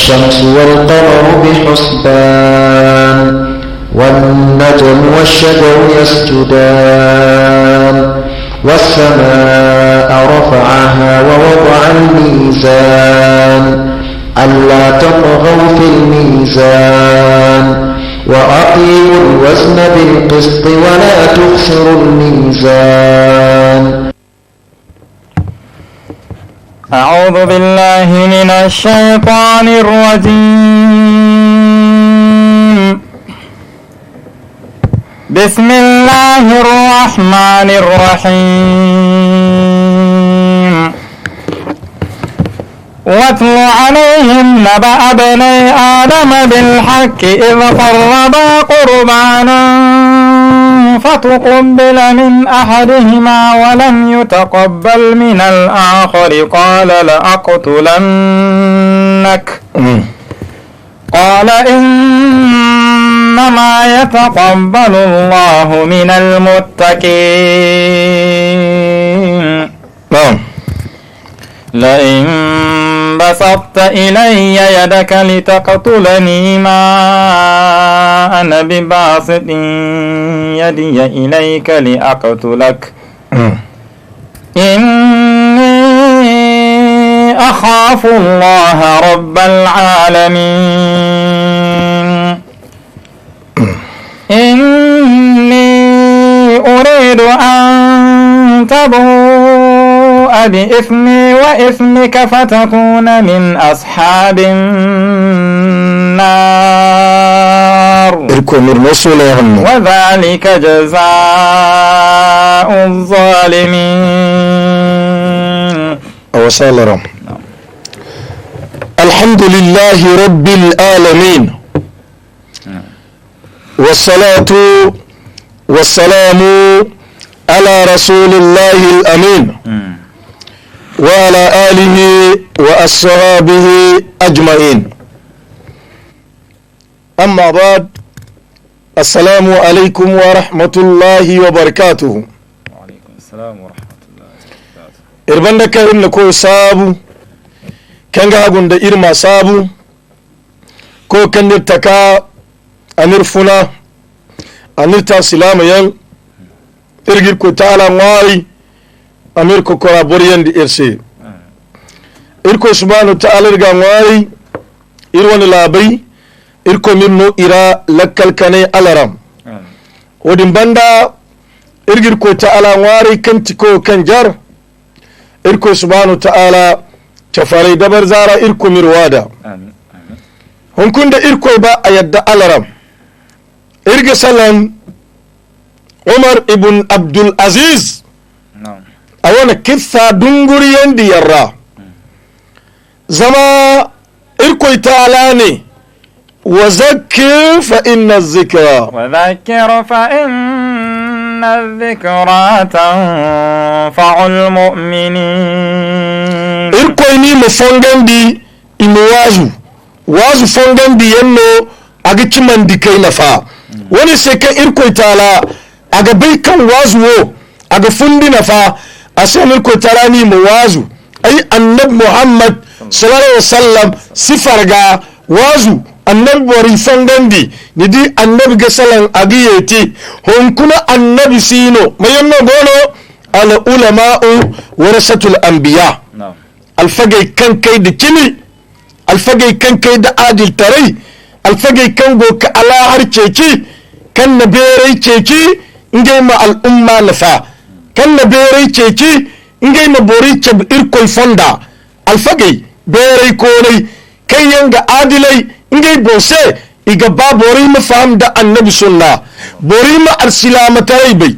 والشمس والقمر بحسبان والنجم والشجر يسجدان والسماء رفعها ووضع الميزان ألا تطغوا في الميزان وأقيموا الوزن بالقسط ولا تخسروا الميزان. أعوذ بالله من الشيطان الرجيم. بسم الله الرحمن الرحيم. واتل عليهم نبأ بني آدم بالحق إذ قربا قربانا فتقبل من أحدهما ولم يتقبل من الآخر قال لأقتلنك قال إنما يتقبل الله من المتقين. لئن بسطت إلي يدك لتقتلني ما أنا بباسط يدي إليك لأقتلك إني أخاف الله رب العالمين. إني أريد أن تبوء بإثمي وإثمك فتكون من أصحاب النار وذلك جزاء الظالمين. وسلام. الحمد لله رب العالمين والصلاة والسلام على رسول الله الأمين وعلى آله وأصحابه أجمعين. أما بعد، السلام عليكم ورحمة الله وبركاته. وعليكم السلام ورحمة الله وبركاته. إربندك إنكو سابو كنغا غند إرما سابو كو كنرتكا أنرفنا أنرتا سلام ين إرغير كو تعالى مواري أمير كو كورابوريان دي إرسي إركو سبحانه وتعالى إرغا مواري إروان لابي إركو منو إرا لكال كاني ألرام ودن باندا إرغير كو تعالى مواري كنتكو كنجار إركو سبحانه وتعالى تفاري دبر زارا إركو مروادا هم كند إركو با أيد ألرام إرغي سلام عمر ابن عبد العزيز أولا كثا دنغريان دي يرى زما إركو تعالاني وذكر فإن الذكرى الذكرى تنفع المؤمنين. إركو إني مفنغن دي إموازو وازو فنغن دي ينو أغيكي من دي كي نفا wani sai kan irko tala aga bai kan wazuwo aga fundi nafa a sai irko tala ni mu wazu ai annab muhammad sallallahu alaihi wasallam sifar ga wazu annab bori fangandi ni di annab ga salan agiyeti hon kuma annabi sino mayanno gono al ulama'u warasatul anbiya alfagai kan kai da kimi alfagai kan kai da adil tarai alfagai kan go ka ala har ceci kan na berai ceci ingai ma al'umma nafa kan na berai ceci ingai ma bori ce irkoi fonda alfagai berai konai kan yanga adilai ingai bose iga ba bori ma faham da annabi sunna bori ma arsilamatarai bai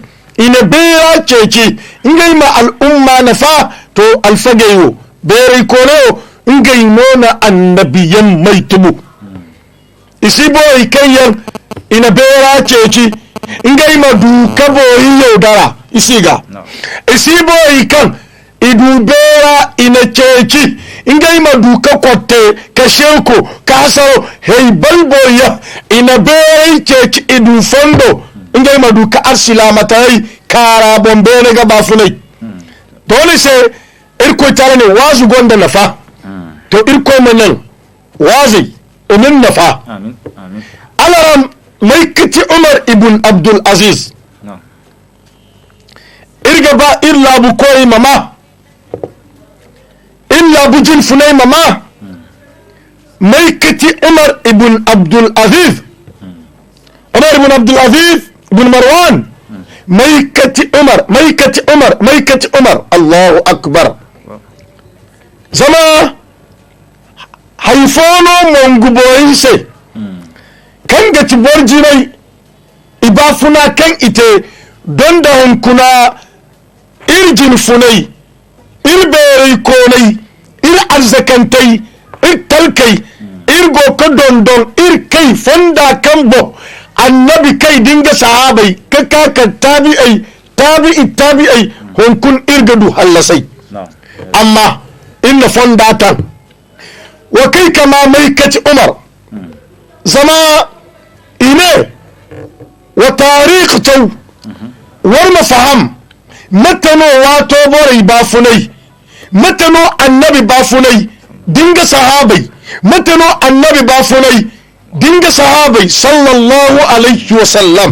ina bera ceci ingai ma al'umma nafa to alfagai wo berai konai ingai nona annabiyan mai tubu isi boyi kanyan ina bera ceci ingai ma duka boyi yaudara isiga isi boyi kan idu bera ina ceci ingai ma duka kotte ka shenko ka hasaro hei balboya ina bera ceci idu fondo ingai ma duka arsilamatai kara bombe ne ga bafunai dole sai irko tare ne wazu gonda nafa to irko manan wazi inin nafa amin amin alaram mai kiti umar ibn abdul aziz no irga ba illa bu koyi mama illa bu jin funai mama mai kiti umar ibn abdul aziz umar ibn abdul aziz ibn marwan mai kati umar allahu akbar zama haifono monguboyin sai kan gaci borjirai ibafuna kan ite don da hankuna irjin funai irberai konai ir arzakantai ir talkai ir goka dondon ir kai fonda kambo annabi kai dinga sahabai ka kaka tabi'ai hunkun irgadu hallasai amma inna fondatan wa kai kama mai kaci umar zama ine wa tariq tau war mafaham matano wato borai bafunai matano annabi bafunai dinga sahabai matano annabi bafunai dinga sahabai sallallahu alaihi wasallam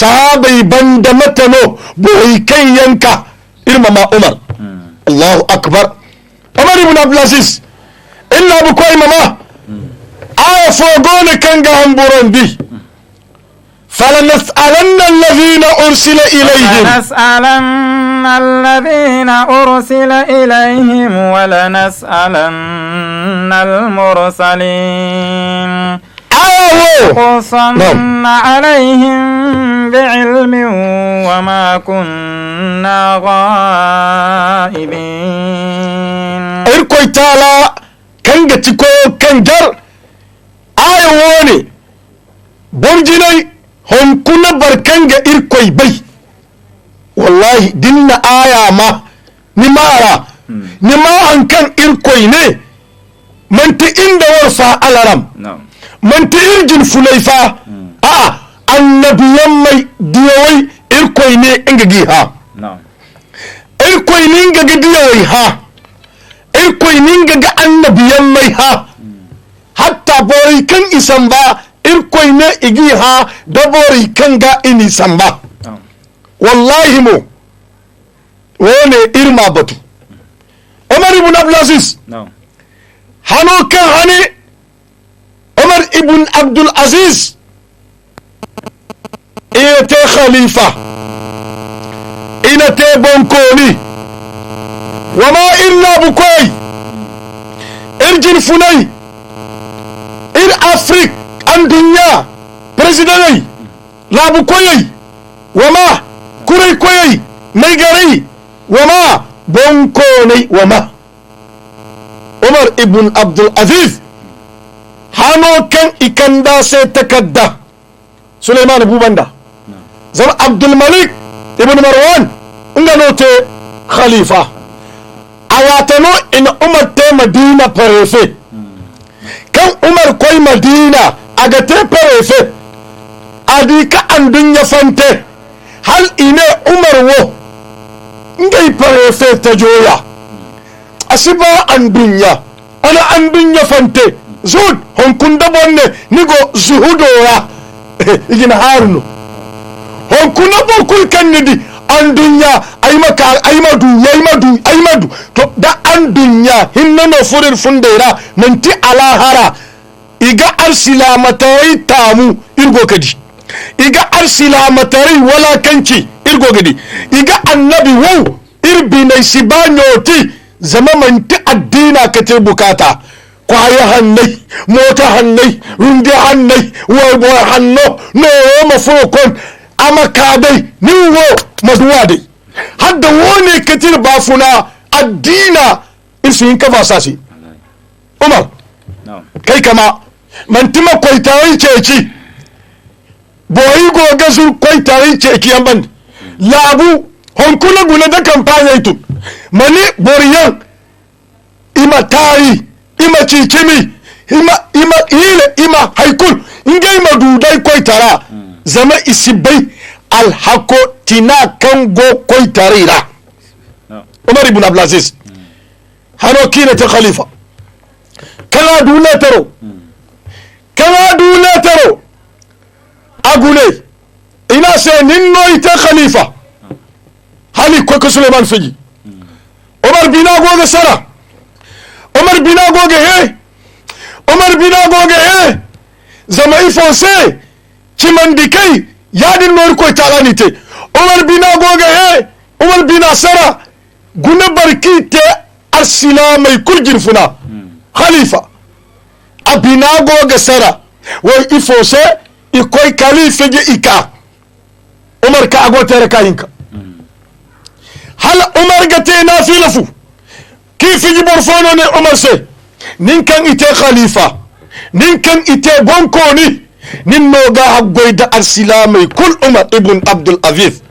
sahabai banda matano borai kan yanka irmama umar allahu akbar umar ibn abdulaziz illa bu koy mama aya fogone kanga hamburon bi فلنسألن الذين أرسل إليهم ولنسألن المرسلين آه قصنا عليهم بعلم وما كنا غائبين إركوي تالا كنجة تكو كنجر آية ووني برجني هم كنا بركنجة إركوي بي والله دلنا آية ما نمارا نما أنكن إركوي ني من تئند ورفا ألرم من تئرجن فليفا النبي يمي ديوي إركوي ني إنجيها إركوي ني إنجي ديوي ها إركوي ني إنجي النبي يمي ها حتى بوري كان إسنبا إركوي ني إجيها دبوري كان غا إني سنبا والله مو وني إرما بطو عمر بن عبد العزيز هنو كان هني عمر ابن عبد العزيز إيتي خليفة إنتي بونكوني وما إلا بكوي إرجن فني إر أفريق الدنيا بريزيدني لا بكوي وما كوري كوي ميغري وما بونكوني وما عمر ابن عبد العزيز هانو كان إكندا سيتكدا سليمان أبو بندا زم عبد الملك ابن مروان انغانوتي خليفة ayatano in umar te madina parefe kan umar koy madina aga te parefe adika andun ya fante hal ine umar wo ngai parefe ta joya asiba andunya ana andunya fante zud honkun da bonne nigo zuhudoya igin harno honkun da bokul kannidi andunya aymadu to da andunya hinna no furir fundera nanti alahara iga arsila matawai tamu irgo kadi iga arsila matawai wala kanci irgo kadi iga annabi wow irbinai sibanyoti zama manti addina kate bukata kwaya hannai mota hannai runde hannai warbo hanno no mafokon amakadai niwo maduwadai hadda wone katir bafuna addina irsin kafa sasi umar kai kama mantima koitawai ceci boyi goga sun koitawai ceki yamban labu honkula guna da kampanya itu mani boriyan ima tari ima cikimi ima ile ima haikul inga ima dudai koitara zama isibai alhako tina kango koitarira umar ibn abdulaziz hano kina ta khalifa kana duletero agune ina se ninno ite khalifa hali ko ko Suleiman fiji Omar bina goge sara Omar bina goge he zama ifose kimandikai yadin nor ko talanite Omar bina sara guna barkite arsilamai kurjin funa khalifa abina goge sara wai ifose ikoi khalifa je ika Umar ka agotere kayinka hal Umar gate na filafu kifi jibor fono ne Umar se nin kan ite khalifa nin kan ite bonkoni nin noga haggoyda arsilamai kul Umar ibn Abdul Aziz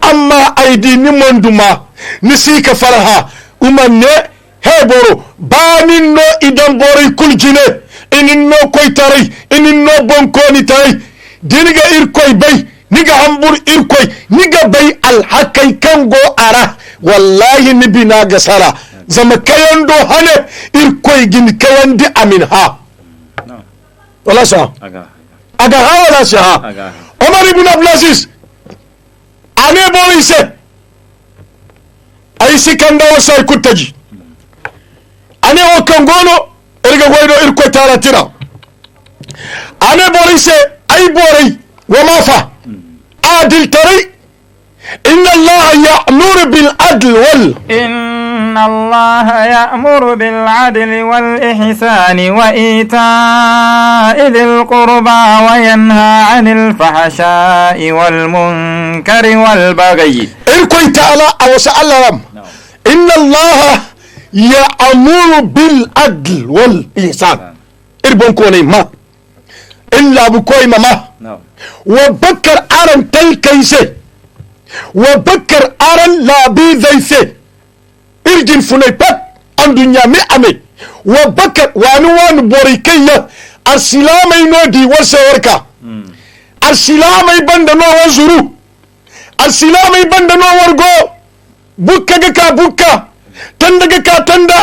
amma aidi ni monduma ni sika farha Umar ne heboro banin no idan bori kul jine inin no koy taray inin no bonkoni taray diniga ir koy bay niga hambur ir koy niga bay al hakai kango ara wallahi ni bina gasara zama kayando hane ir koy gin kayandi amin ha wala sa aga ha wala sa Omar ibn Abdul Aziz ane bori se ay sikanda wasay kutaji ane o kangono erga goydo ir koy taratira ane bori se ay bori wa mafa adil tari inna Allah ya'muru bil adl wal إن الله يأمر بالعدل والإحسان وإيتاء ذي القربى وينهى عن الفحشاء والمنكر والبغي إلكوي تعالى أو سألهم إن الله يأمر بالعدل والإحسان إربون كوني ما إلا بكوي ماما وبكر أرن تلكيسي وبكر أرن لا بيذيسي irjin funai pat an dunya mi ame wa bakar wani borikayya arsilamai no di wasa warka arsilamai banda no wazuru arsilamai banda no wargo bukka ga ka bukka tanda ga ka tanda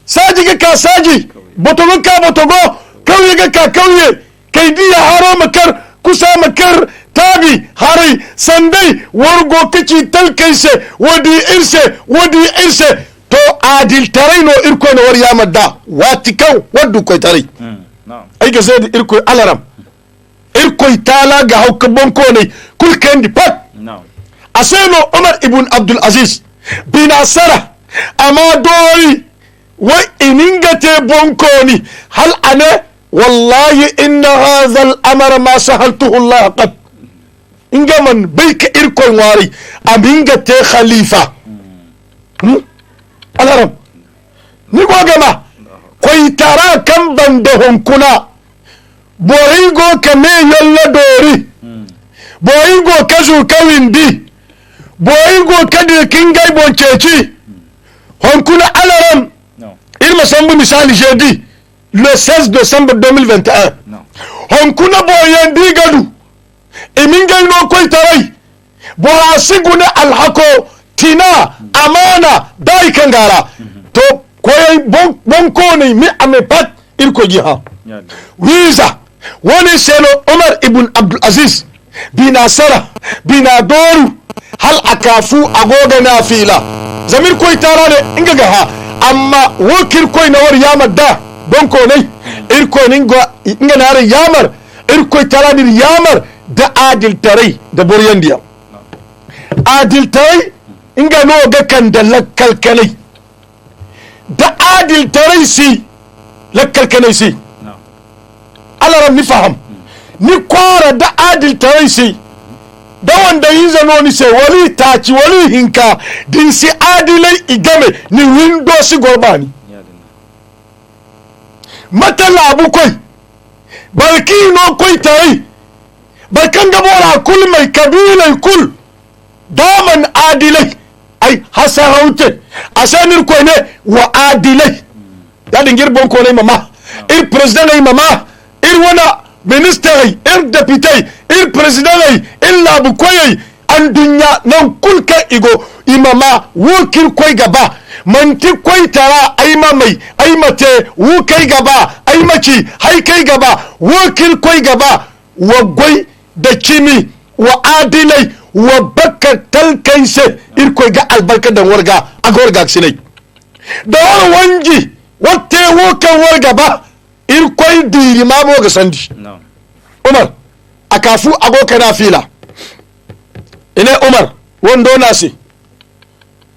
saji ga ka saji botogo ka botogo kauye ga ka kauye kai diya haro makar kusa makar tabi harai sandai wargo kici talkaise wadi irse to adil tarai no irko no war yamadda wati kan waddu koy tarai ay ga zedi irko alaram irko tala ga hawka bonko ne kul kandi pat aseno Umar ibn Abdul Aziz bin Asara ama dori wa iningate bonko ni hal ana wallahi inna hadha al-amra ma sahaltuhu Allah qad inga man bai ka irkon wari abinga te khalifa alaram ni go gama koy tara kan bande honkuna boyigo ka me yalla dori boyigo ka zu kawindi boyigo ka de kingai bonceci honkuna alaram irma sambu misali jeudi le 16 décembre 2021 honkuna boyandi gadu imingai no koy tarai bo asiguna alhako tina amana dai kangara to koy bonko ne mi ame pat irko jiha wiza wani seno Umar ibn Abdul Aziz bina sara bina doru hal akafu agoga na fila zamir koy tarane inga ga ha amma wokir koy na war yamadda bonko ne irko ninga inga na yamar irko tarani yamar da adil tarai da boryandiya adil tarai inga no ga kan da lakkalkalai da adil tarai si lakkalkalai si alaram ni faham ni kwara da adil tarai si da wanda yin zano ni sai wali taci wali hinka din si adilai igame ni windo si gorbani matala abu koi barki no koi tarai barkan gabora kul mai kabilai kul daman adilai ai hasarauce asanir ko ne wa adilai ya dingir bon ko ne mama ir president ai mama ir wana minister ai ir deputy ir president ai illa bu koyi an dunya nan kulka igo imama wukir koi gaba manti koi tara ai mamai ai mate wukai gaba ai maci hai kai gaba wukir koi gaba wa goi da kimi wa adilai wa bakka talkaise irkoi ga albarka da warga agorga sinai da wangi watte wukan warga ba irkoi diri ma mo ga sandi umar akafu agoka na fila ine umar wando nasi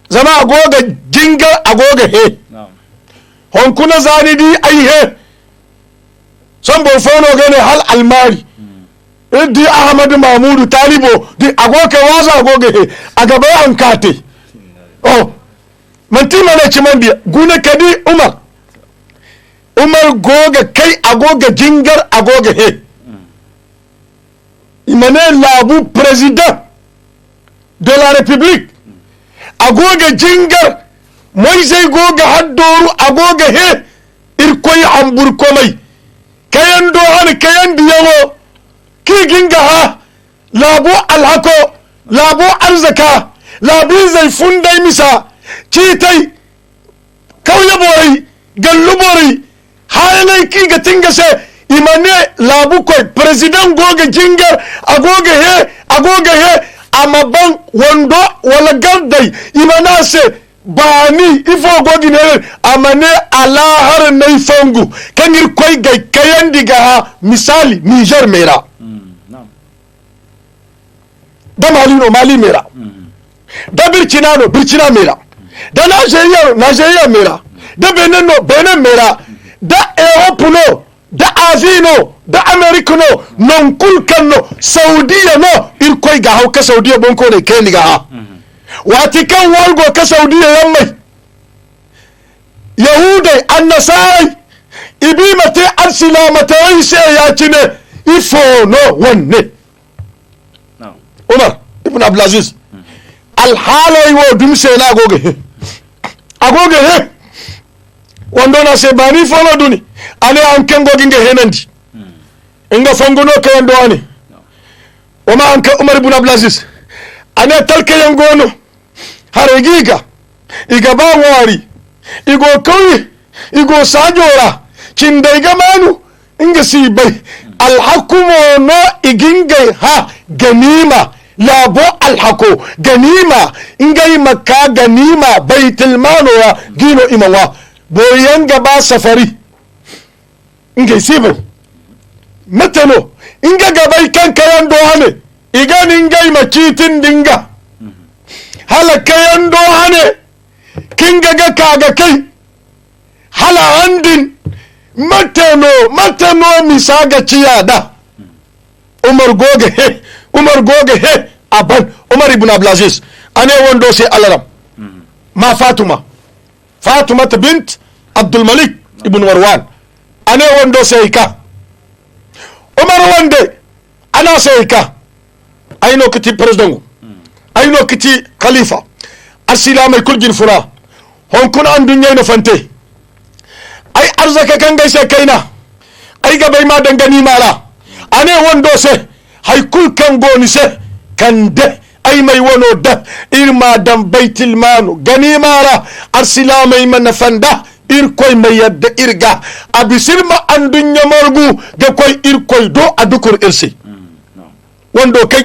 zama agoga jingar agoga he honkuna zani di ai he son bo fono gane hal almari di ahmad mahmudu talibo di agoka waza agoga he agaba an kate oh manti mana ciman biya guna kadi umar goga kai agoga jingar agoga he imane labu président de la république agoga jingar moise goga haddoru agoga he irkoy hambur komai kayan do han kayan diyawo ki ginga ha labu alhako labu arzaka labu zai fundai misa citai kauye bori gallu bori halai ki ga tingase imane labu koy president goga jingar agoga he amaban wando wala gardai imana se bani ifo gogi ne amane alahar nay fangu kanir koy gay kayan diga ha misali Niger mera da mali mera da Burkina mera da Nigeria mera da Benin mera da Europe da Azino da America non kulkan Saudiya irkoi ga hauka Saudiya bonko ne kai ni ga ha wati kan wargo ka Saudiya yammai yahudai annasai ibimate arsilamate sai ya cine ifo no wanne Umar ibn Abdulaziz alhalai wo dumse na agoge he wando na se bani folo duni ane an kengo ginge henandi inga fongono kayan do ane wama anka Umar ibn Abdulaziz ane talke yangono hare giga iga ba wari igo kauye igo sajora cindai gamanu inga sibai alhakumo no igingai ha ganima labo alhako ganima ingai makka ganima baitul mano ya gino imawa boyan gaba safari ingai sibai matano inga gabai kan kayan dohane igan ingai makitin dinga hala kayan dohane kinga ga kaga kai hala handin matano misaga ciyada Umar goge he aban Umar ibn Abdulaziz ane wando sai alaram ma Fatuma bint Abdul Malik ibn Marwan ane wando sai ka Umar wande ana sai ka aino kiti president aino kiti khalifa arsila mai kurjin funa honkun an dunya na fante ai arzaka kan gaishe kaina ai gabai ma dangani mala ane wando se haikul kan goni se kan de ai mai wano da irma dan baitul manu gani mara arsila mai manafanda irkoi mai yadda irga abisirma an dunya margu da koi irkoi do a dukur irsi wando kai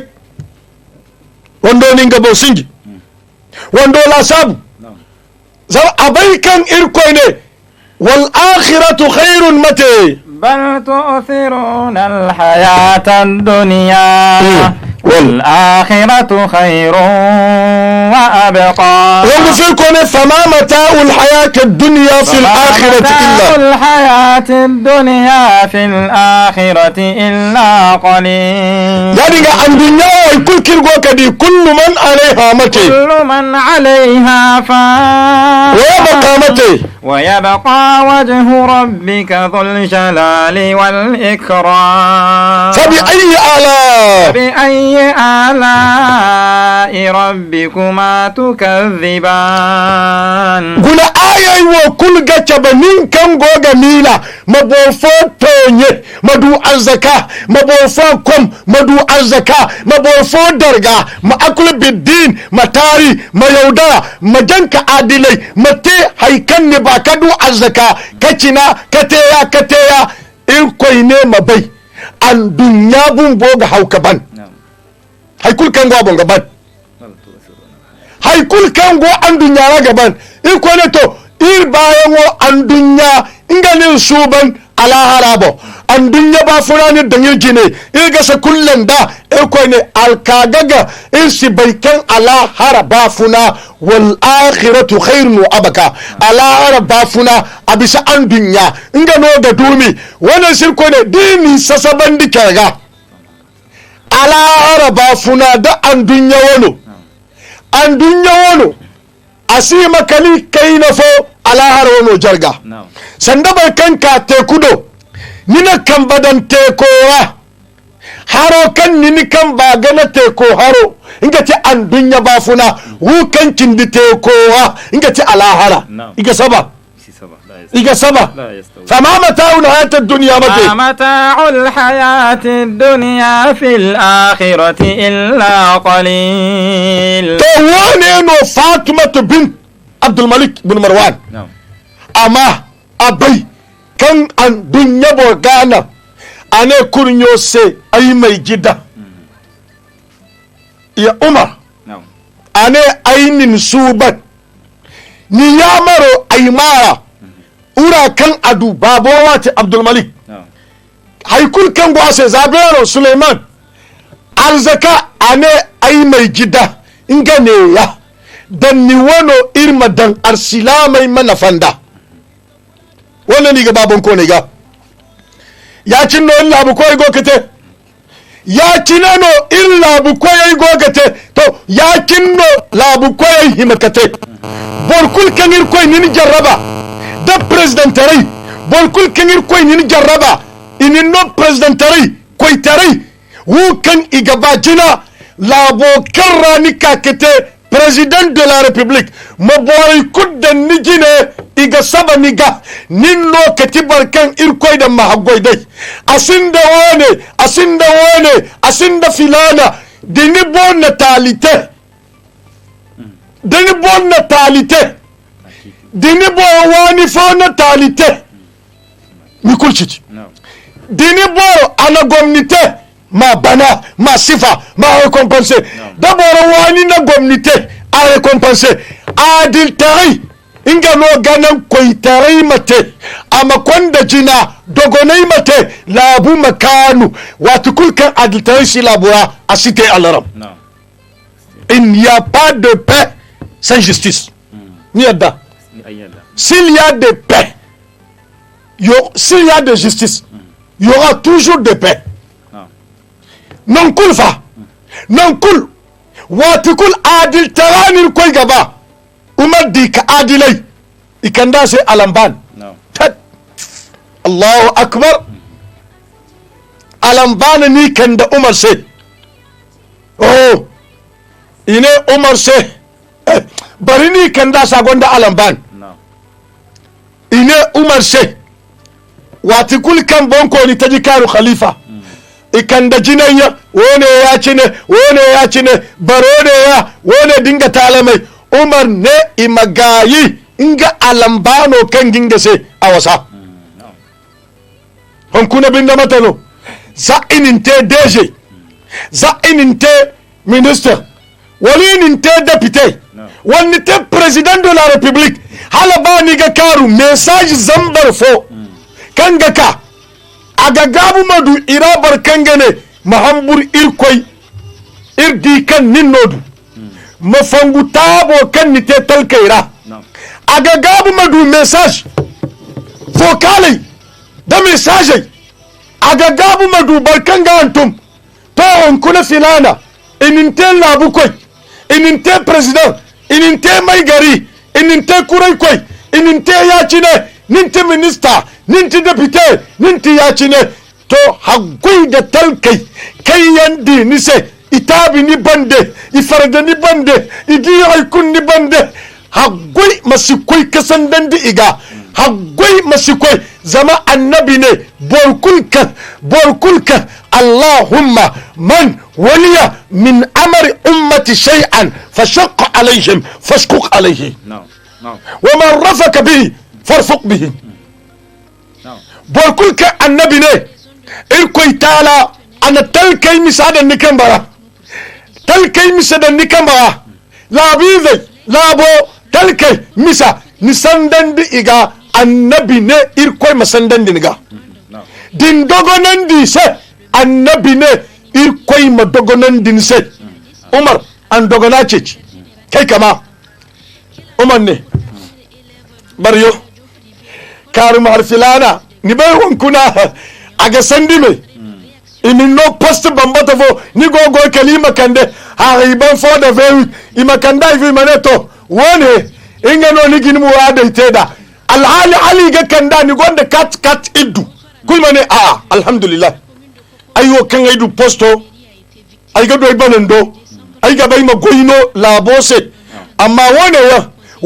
wando ninga bo singi wando la sabu za abai kan irkoi ne wal akhiratu khairun mate بل تؤثرون الحياة الدنيا والآخرة خير وأبقى ومفيكم فما متاع الحياة الدنيا في الآخرة إلا الحياة الدنيا في الآخرة إلا قليل يعني عن دنيا كل كرغو كدي كل من عليها متي كل من عليها فان ويبقى متي ويبقى وجه ربك ذو الجلال والإكرام فبأي آلاء ربكما تكذبان قل آية وكل جتب نينكم غوغا ميلا مبوفو توني مدو الزكاة مبوفو كم مدو الزكاة مبوفو درجة ما أكل بالدين ما تاري ما يودا ما جنك عادلي ما تي هيكن باكدو الزكاة كتنا كتيا إلكويني مبي أن دنيا بوغا هاوكبان هيكل كان غوابون غبان haikul kan go an dunya ra gaban in ko ne to ir bayan wo an dunya inganin suban ala harabo an dunya ba furani dangir gine ir ga sa kullan da in ko ne alkagaga in si baikan ala haraba funa wal akhiratu khairun wa abaka ala haraba funa abisa an dunya ingano ga dumi wannan sir ko ne dini sasaban dikaga ala haraba funa da an dunya wono an dunya wono asima kali kaina fo ala har wono jarga sanda bai kanka tekudo nina kan badan tekowa haro kan nini kan ba gana teko haro inga ce an dunya ba funa wukan kindi tekowa inga ce ala hara iga saba فما متاع الحياة الدنيا متاع الحياة الدنيا في الآخرة إلا قليل توانين فاطمة بنت عبد الملك بن مروان أما أبي كان الدنيا بوغانا أنا كورنيو سي أي ميجدا يا عمر أنا أين نسوبت نيامرو أي مارا ura kan adu babo wati Abdul Malik haikul kan gwase zabero Suleiman alzaka ane ai mai gida ingane ya dan ni wono irma dan arsila mai manafanda wannan ni ga babon ko ne ga ya cinno illa bu koy gokete ya cinano illa bu koy gokete to ya cinno labu koy himakate borkul kan ir koy ni jarraba da presidentari bolkul kengir koy ni jarraba ini no presidentari koy tari wu kan igaba jina labo karra ni kakete president de la republique mo boy kudda ni jine iga saba ni ga ninno katibar kan ir koy da mahagoy dai asinda wone filana dini bon natalité dini bo wani fo natalité mi kulchiti dini bo ana gomnité ma bana ma sifa ma récompenser d'abord wani na gomnité a récompenser adil tari inga no ganan koy tari mate ama konda jina dogonai mate labu makanu watukul kan adil tari si labura a cité alaram il n'y a pas de paix sans justice ni adda. S'il y a de paix, s'il y a de justice, il y aura toujours de paix. Non kul fa, non kul, watikul adil taranil koy gaba, umar di ka adilai, ikanda se alamban. Allahu akbar, alamban ni kanda umar se. Oh, ine umar se, bari ni kanda sagonda alamban. ine umar se wati kul kan bonko ni taji karu khalifa ikanda jinanya wone ya cine barone ya wone dinga talamai umar ne imagayi inga alambano kan ginga se awasa hon kuna binda matano za ininte DG za ininte minister wali ininte député wani te président de la république hala ba ni ga karu message zambar fo kanga ka aga gabu madu irabar kangane mahambur irkoy irdi kan ninnodu mafangu tabo kan ni te talkaira aga gabu madu message vocale da message aga gabu madu barkanga antum to on kuna filana ininte labu koy ininte président ininte mai gari ininte kurai koy ininte yacine ninti minister ninti député ninti yacine to haggui da talkai kai yandi nise itabi ni bande ifarda ni bande idiyo kun ni bande haggoi masikoi kasandan di iga haggoi masikoi zama annabi ne borkulka Allahumma man waliya min amri ummati shay'an fashaqqa alayhim fashquq alayhi wa man rafaka bihi farfuq bihi borkulka annabi ne irkoi taala ana talkai misada nikambara talkai misada nikambara labize labo talkai misa nisandan di iga annabi ne irkoi masandan diniga din dogonan di se annabi ne irkoi ma dogonan din se Umar an dogona ce kai kama Umar ne bariyo karum harfilana ni bai wankuna aga sandi me imin no post bambata fo ni gogo kalima kande ha iban fo da ve imakanda ifi maneto wone inga no ni gin muwada iteda alhali ali ga kanda ni gonda kat iddu kulmane alhamdulillah ayo kan aidu posto ay ga doy banando ay ga bay ma goyino labose amma wone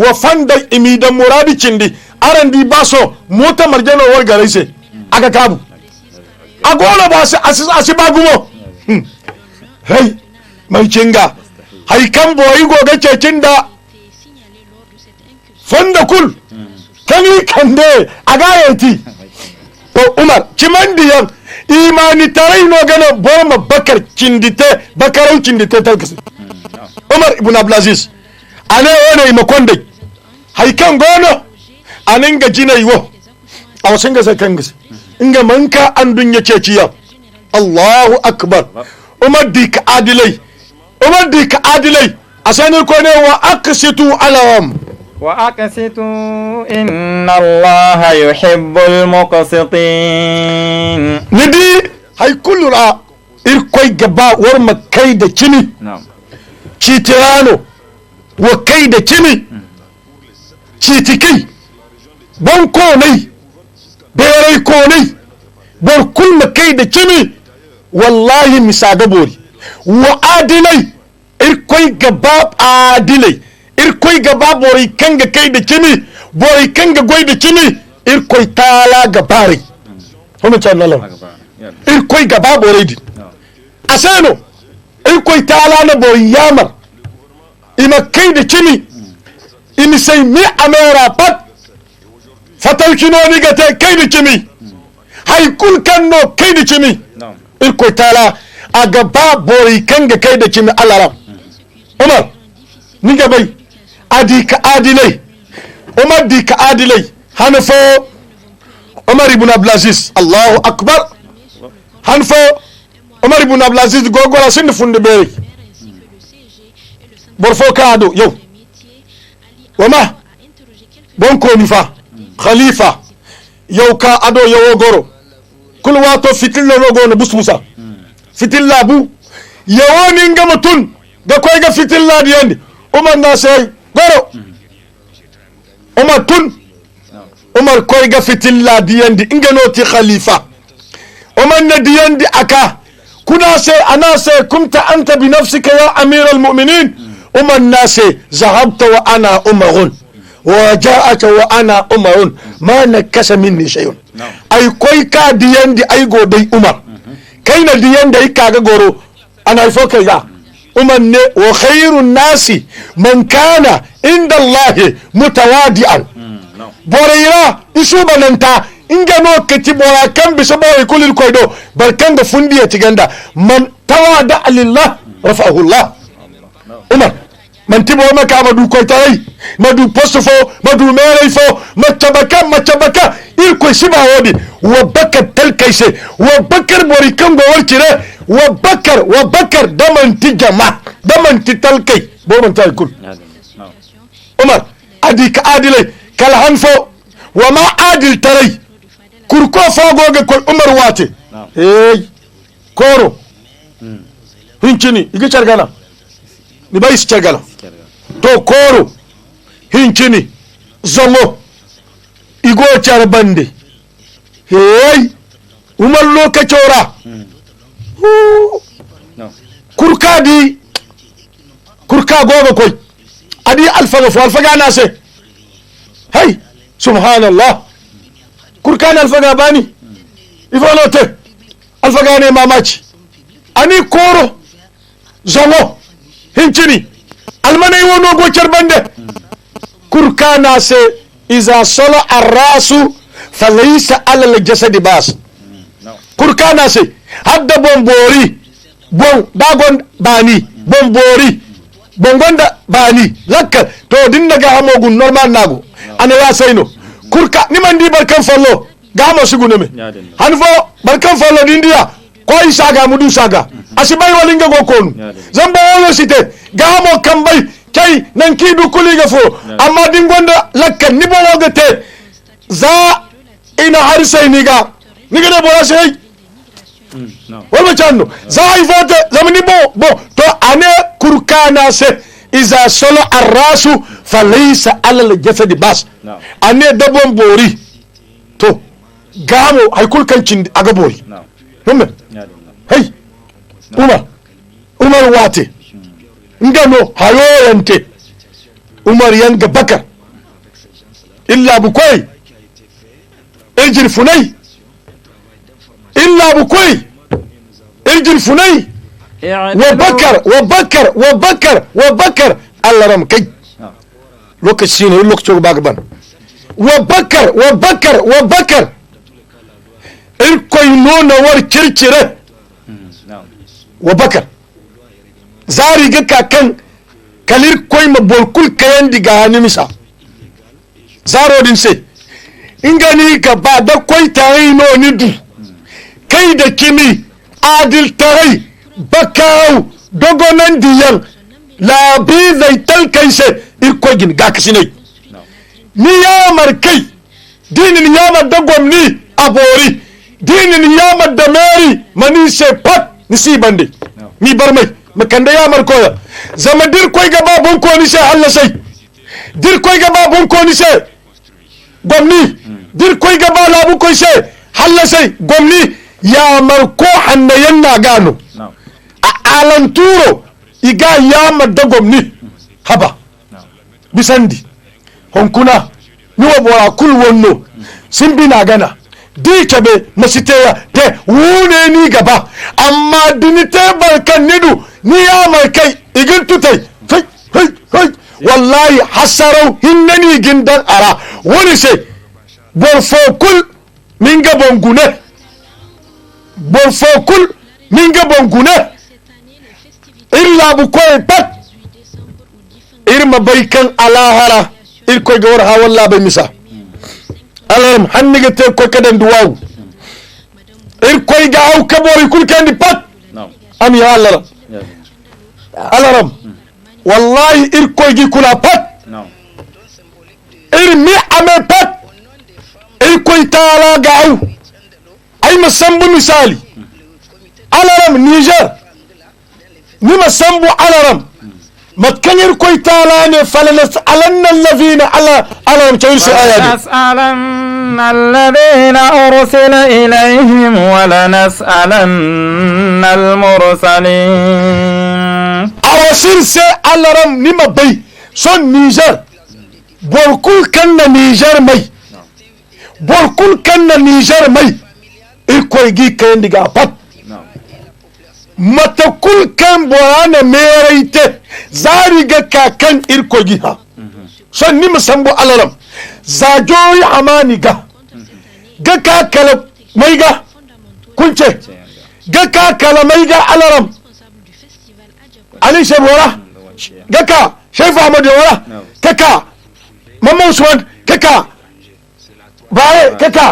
wa fanda imidan muradi cindi arandi baso mota marjano war garaise aga kabu agona ba asi bagumo hey mai cinga hay kan boyi goga cekin da fanda kul kani kande agayeti to Umar kimandiyan imani tarai no gana boma bakar bakarau cindite talkasi Umar ibn Abdulaziz ane wone imakonde hay kan gono aninga jinaiwo awasinga sakangis inga manka an dunya ceciya Allahu akbar Umar dik adilai asani ko ne wa aqsitu alawam wa aqsitu inna Allaha yuhibbul muqsitin nidi hay kullura irkoy gaba war makai da kimi citirano wa kai da kimi citikai bon konai berai konai bor kulma kai da kimi wallahi misada bori wa adilai irkoy gaba adilai irkoy gaba bori kanga kai da kimi bori kanga goy da kimi irkoy tala gabari hono channel irkoy gaba bori di asano irkoy tala na bori yamar ima kai da kimi imi sai mi amera pat fatal kino ni gate kai da kimi hay kul kanno kai da kimi irkoy tala a gaba bori kanga kai da kimi alara Umar ni gabai adika adilai Umar dika adilai hanfo Umar ibn Abdulaziz Allahu akbar hanfo Umar ibn Abdulaziz gogora sin funde bere borfo kado yow wama bon ko nifa khalifa yow ka ado yow goro kul wato fitilla rogo na busmusa fitilla bu yawoni ngamatun da koy ga fitilla diyandi Umar na sai goro Umar tun Umar koy ga fitilla diyandi inganoti khalifa Umar na diyandi aka kuna sai ana sai kumta anta bi nafsika ya amiral mu'minin Umar na sai zahabta wa ana umarun wa ja'aka wa ana umarun ma nakasa minni shay'un ay koy ka diyandi ay godai Umar kai na diyandi ay kaga goro ana fokai ya Umar ne wa khairun nasi man kana inda Allahi mutawadi'an boreira isu bananta inga no kati bora kan bisa bore kulil koido barkan da fundiya tiganda man tawada lillah rafa'ahu Allah Umar man tibo maka madu koitai madu posfo madu merefo machabaka irko shiba wodi wa bakar talkaise wa bakar bori kan go warkire wa bakar damanti jama damanti talkai bo man tay kul Umar adika adilai kal hanfo wa ma adil tarai kurko fagoge ko Umar wate hey koro hincini igi chargala ni bayis chargala to koro hincini zongo igo charbande hey Umar lokacora kurka goga koy adi alfaga na se hay subhanallah kurka na alfaga bani ifolote alfaga ne mamaci ani koro zongo hincini almanai wono gocar bande kurka na se iza sala arrasu falaysa ala aljasadi bas kurka na se hadda bombori dagon bani bombori bongonda bani lakka to dinna ga hamogun normal nago ana ya sayno kurka ni mandi barkan fallo ga hamo sugune me hanfo barkan fallo dindiya ko isaga mudu saga asibai walinga go konu zamba wolo site ga hamo kambai kai nan kidu kuliga fo amma dingonda lakka ni bo wogate za ina har sai niga da bora sai wala channo za ifote zamani bo to ane kurkana se iza solo arrasu falaysa ala aljasadi bas ane dabon bori to gamo hay kulkancin aga bori humme hey umar wate ngano hayoyante umar yanga bakar illa bukoy ejir funay illa bukoy ejir funay وبكر الله رم كي لوك السين لوك تشوف باقبان وبكر الكوي نونا ور كركرة وبكر زاري جكا كان كالير كوي مبول كل كيان دي غاني مسا زارو دينسي ingani ka ba da koi tare no nidu kai da kimi adil tare bakaw dogonan diyan labi zai talkaise irkogin ga kasinai ni ya markai dinin ya da gwamni abori dinin ya da meri mani se pat ni si bande mi barmai makanda ya markoya zama dir koi ga babun ko ni se Allah sai dir koi ga babun ko ni se gwamni dir koi ga ba labu ko se Allah sai gwamni ya marko hannayen na gano alanturo iga yama da gwamni haba bisandi honkuna niwa bora kul wonno simbi na gana di kebe masiteya te wune ni gaba amma dini te barkan nidu ni ya markai igin tutai wallahi hasarau hinnani gindan ara wani se borfokul minga bongune illa bu koy pat irma baykan alahara ir koy gawar ha walla bay misa alarm hanniga te ko kadan duwaw ir koy ga aw kabori kul kandi pat am ya alaram wallahi ir koy gi kula pat ir mi ame pat ir koy taala ga aw ay masambu misali alaram Niger نما سنبو علرم متكنير كوي تالاني فلنسألن الذين على متوير سآيات لنسألن الذين أرسل إليهم ولنسألن المرسلين أرسل سي علرم نما بي son Niger borkul kanna Niger mai ikoy gi kendiga pat matakul kan borana meraite zari ga kakan irko gi ha son ni musambo alaram zajoyi amani ga kakala mai ga kunce ga kakala mai ga alaram ali shebora gaka shefu ahmad wara kaka mamman usman kaka baye kaka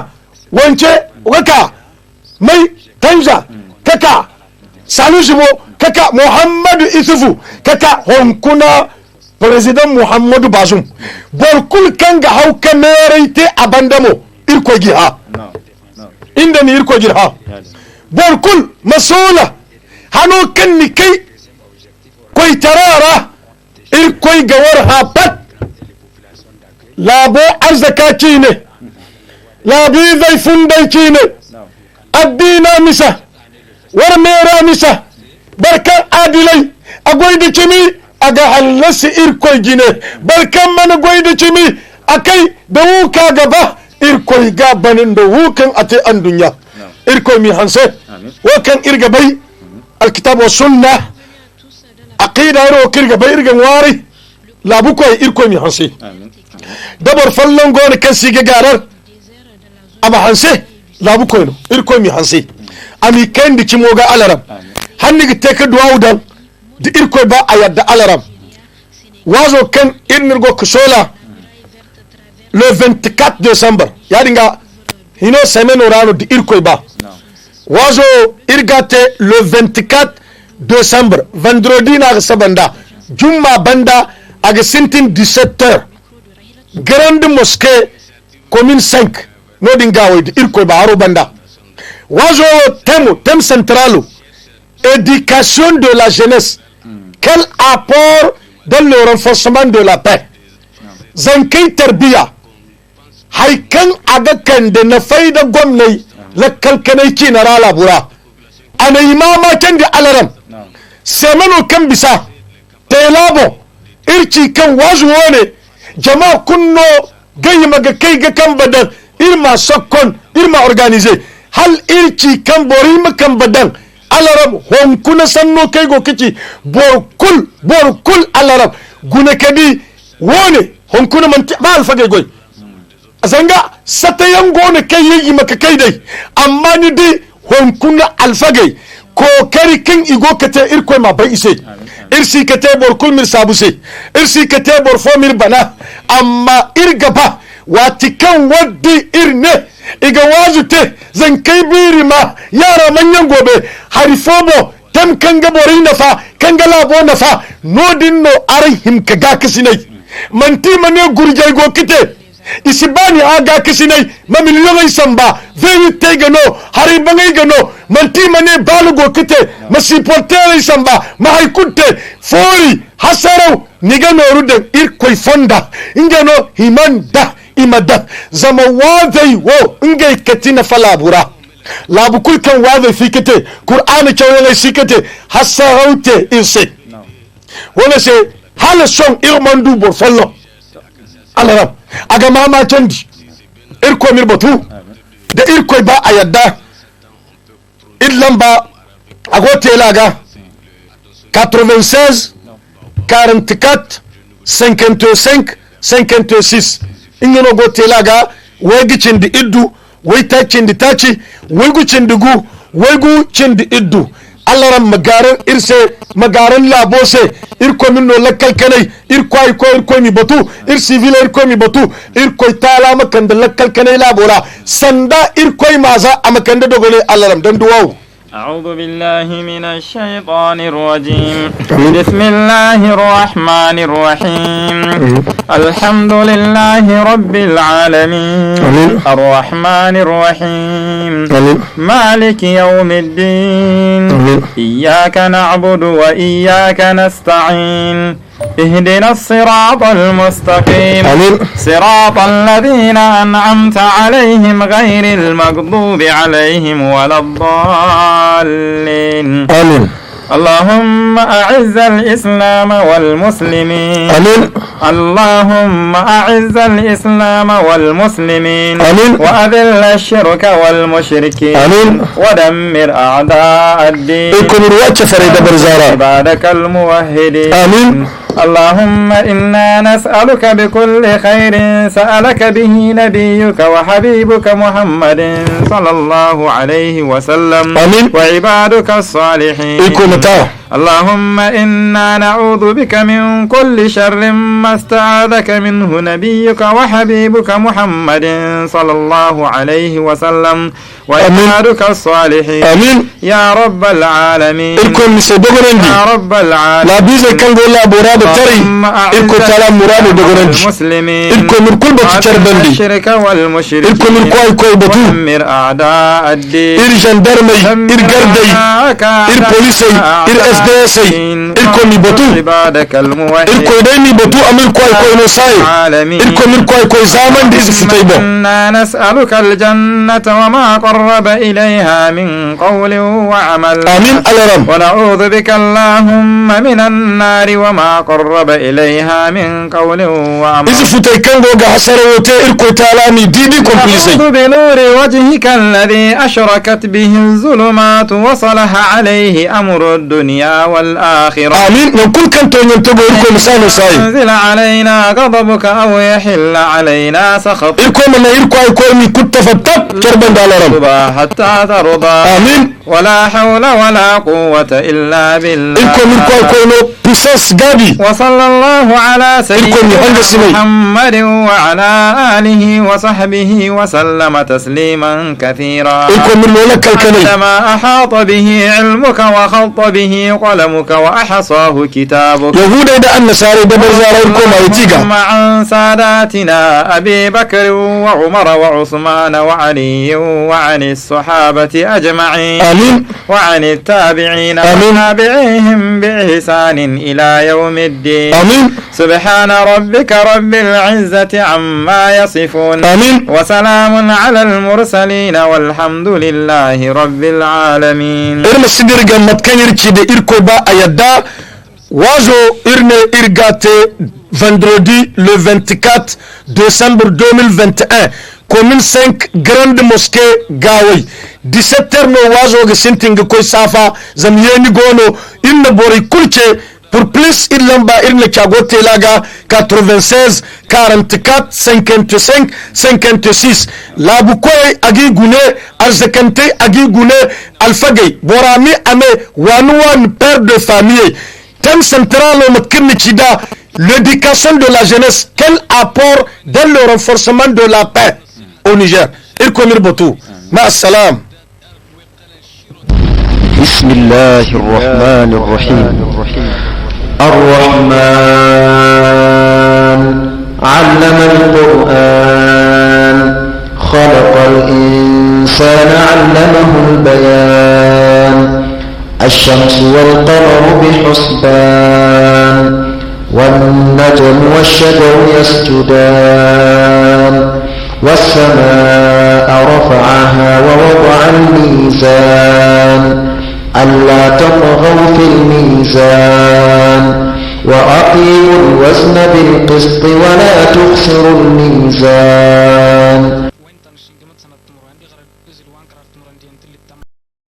wance kaka mai tanja kaka salusibo kaka muhammadu isufu kaka honkuna president muhammadu bazum borkul kanga hauka merite abandamo irko giha inda ni irko giha borkul masula hano kan ni kai koy tarara irkoy gawar ha pat labo arzakaci ne labi zai fundaici ne addina misa war mera misa barkan adilai agoy da kimi aga halasi irkoy gine barkan mana goy da kimi akai da wuka gaba irkoy ga banin da wukan ate an dunya irkoy mi hanse wakan irga bai alkitab wa sunna aqida ro kirga bai irga wari labu koy irkoy mi hanse dabar fallon gona kan sige garar aba hanse labu koy no irkoy mi hanse ami kan di kimo ga alaram hanni ga teka duwaudan di irkoy ba ayadda alaram wazo kan irnirgo kusola le 24 décembre yadinga hino semaine orano di irkoy ba wazo irgate le 24 décembre vendredi na sabanda jumma banda aga sintin 17h grande mosquée commune 5 no dinga wadi irkoy ba haro banda wazo thème central éducation de la jeunesse quel apport dans le renforcement de la paix zankai tarbiya haikan aga kan da na faida gwamnati la kalkanai ki na rala bura ana imama kan da alaram semano kan bisa telabo irci kan wazuwo ne jama'a kunno gayi maga kai ga kan badan irma sokkon irma organize hal irci kan bori makan badan alaram honkuna sanno kai go kici borkul alaram gune kadi wone honkuna man ba alfage goy zanga satayan gone kai yi maka kai dai amma ni dai honkuna alfage ko kari kan igo kate irko ma bai ise irsi kate borkul mir sabuse irsi kate borfo mir bana amma irgaba wati kan waddi irne iga wazute zan kai biri ma yara manyan gobe harifobo tam kanga bori nafa kanga labo nafa nodin no arihim kaga kisinai manti mane gurjay go kite isibani aga kisinai ma miliyon samba vewi tegano hari bangay gano manti mane balu go kite ma supporter samba ma haikutte fori hasaro nigano rude irkoy fonda ingano himanda imada zama wadai wo ingay katina falabura labu kulkan wadai fikete qur'ani chawele sikete hasaraute irse wala se hala son irmandu bor follo alaram aga mama tandi irko mir batu da irko ba ayadda illan ba agote laga 96 44 55 56 ingano gote laga wegicin di iddu wai tacin di taci wegucin di gu wegu cin di iddu allaran magaran irse magaran labose irko minno lakkal kanai irko mi batu ir civil irko mi batu irko tala makan da lakkal kanai labora sanda irko maza amakan da dogole allaran dan duwawu أعوذ بالله من الشيطان الرجيم بسم الله الرحمن الرحيم الحمد لله رب العالمين الرحمن الرحيم مالك يوم الدين إياك نعبد وإياك نستعين اهدنا الصراط المستقيم صراط الذين أنعمت عليهم غير المغضوب عليهم ولا الضالين آمين اللهم أعز الإسلام والمسلمين آمين اللهم أعز الإسلام والمسلمين آمين وأذل الشرك والمشركين آمين ودمر أعداء الدين يكون رواج فريد برزارة عبادك الموحدين آمين اللهم إنا نسألك بكل خير سألك به نبيك وحبيبك محمد صلى الله عليه وسلم آمين وعبادك الصالحين اللهم إنا نعوذ بك من كل شر ما استعاذك منه نبيك وحبيبك محمد صلى الله عليه وسلم وعبادك الصالحين آمين يا رب العالمين يا رب العالمين لا بيزا كان قول براد تري إلكو تلا مراد دغرنج المسلمين إلكو من كل بتشر بندي الشرك والمشركين إلكو من كوي بتو ودمر أعداء الدين إر جندرمي إر جردي إر بوليسي إر sdsay irko mi batu irko dai mi batu amir ko no sai irko mir ko zaman da futai bo nas'aluka aljannata wa ma qarraba ilayha min qawli wa amal amin alaram wa na'udhu bika allahumma minan nari wa ma qarraba ilayha min qawli wa amal futai kan go ga hasarawote irko talami didi komplise na'udhu bi nuri wajhika alladhi ashrakat bihi الظلمات وصلح عليه أمر الدنيا والآخرة آمين نقول كنت ينتبه لكم مثال ساي ينزل علينا غضبك أو يحل علينا سخطك إلكم من إلكم من كنت فتب تربا دالرم حتى ترضى آمين ولا حول ولا قوة إلا بالله إلكم بسس غابي وصلى الله على سيدنا محمد وعلى آله وصحبه وسلم تسليما كثيرا عندما أحاط به علمك وخط به قلمك وأحصاه كتابك يهود إذا أن ساري دبر زاريكم أيتيغا مع ساداتنا أبي بكر وعمر وعثمان وعلي وعن الصحابة أجمعين آمين وعن التابعين وتابعيهم بإحسان إلى يوم الدين آمين سبحان ربك رب العزة عما يصفون آمين وسلام على المرسلين والحمد لله رب العالمين إرم السدير جمت كان يركي دي إركو با أيدا وازو إرني إرغاتي vendredi le 24 décembre 2021 commune 5 grande mosquée Gawai 17h no wazo ga sintinga koy safa zamiyeni gono inna bori kulce pour plus irlamba irne chago telaga 96 44 55 56 labu koy agi gune arzakante agi gune alfagay borami ame one père de famille thème central au matkirni chida l'éducation de la jeunesse, quel apport dans le renforcement de la paix au Niger? Irkomir Botou, ma'assalam. بسم الله الرحمن الرحيم الرحمن علم القرآن خلق الإنسان علمه البيان الشمس والقمر بحسبان والنجم والشجر يسجدان والسماء رفعها ووضع الميزان ألا تطغوا في الميزان وأقيموا الوزن بالقسط ولا تخسروا الميزان